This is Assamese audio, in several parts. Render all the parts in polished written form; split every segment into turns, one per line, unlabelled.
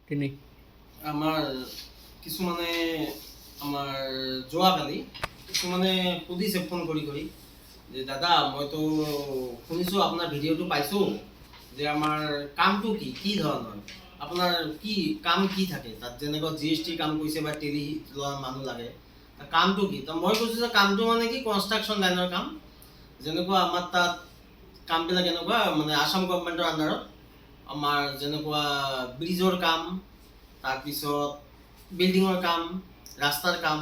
তিনি
আমাৰ কিছুমানে আমাৰ যোৱাকালি কিছুমানে সুধিছে ফোন কৰি যে দাদা মইতো শুনিছোঁ আপোনাৰ ভিডিঅ'টো পাইছোঁ যে আমাৰ কামটো কি ধৰণৰ আপোনাৰ কি কাম কি থাকে তাত যেনেকুৱা GST কাম কৰিছে বা টেলি লোৱা মানুহ লাগে কামটো কি তো মই কৈছোঁ যে কামটো মানে কি কনষ্ট্ৰাকশ্যন লাইনৰ কাম যেনেকুৱা আমাৰ তাত কামবিলাক এনেকুৱা মানে আসাম গভৰ্ণমেণ্টৰ আণ্ডাৰত আমাৰ যেনেকুৱা ব্ৰিজৰ কাম তাৰপিছত বিল্ডিঙৰ কাম ৰাস্তাৰ কাম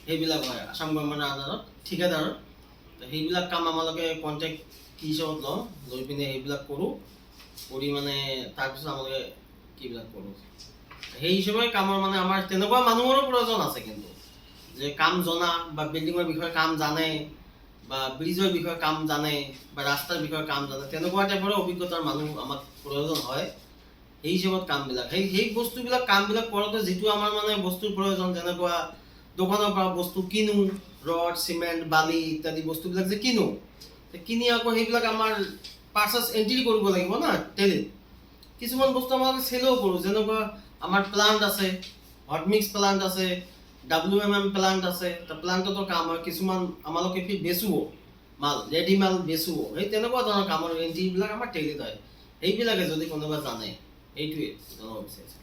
সেইবিলাক হয় আসাম গভৰ্ণমেণ্টৰ আণ্ডাৰত ঠিকাদাৰৰ সেইবিলাক কাম আমালোকে কণ্টেক্ট হিচাপত লওঁ লৈ পিনে সেইবিলাক কৰোঁ কৰি মানে তাৰপিছত আমালোকে কিবিলাক কৰোঁ সেই হিচাপে কামৰ মানে আমাৰ তেনেকুৱা মানুহৰো প্ৰয়োজন আছে কিন্তু যে কাম জনা বা বিল্ডিঙৰ বিষয়ে কাম জানে বা ব্ৰিজৰ বিষয়ে কাম জানে বা ৰাস্তাৰ বিষয়ে কাম জানে তেনেকুৱা টাইপৰে অভিজ্ঞতাৰ মানুহ আমাক প্ৰয়োজন হয় সেই হিচাপত কামবিলাক সেই বস্তুবিলাক কামবিলাক কৰোঁতে যিটো আমাৰ মানে বস্তুৰ প্ৰয়োজন যেনেকুৱা দোকানৰ পৰা বস্তু কিনো ৰড চিমেণ্ট বালি ইত্যাদি বস্তুবিলাক যে কিনি আকৌ সেইবিলাক আমাৰ পাৰ্চেছ এণ্ট্ৰি কৰিব লাগিব না টেলিত কিছুমান বস্তু আমাৰ চেলো কৰোঁ যেনেকুৱা আমাৰ প্লান্ট আছে হট মিক্স প্লান্ট আছে WMM প্লান্ট আছে প্লান্টতো কাম হয় কিছুমান আমালোকে বেচোঁ মাল ৰেডি মাল বেচোঁ সেই তেনেকুৱা ধৰণৰ কামৰ এণ্ট্ৰিবিলাক আমাৰ টেলিত হয় সেইবিলাকে যদি কোনোবা জানে এইটোৱে জনাব বিচাৰিছোঁ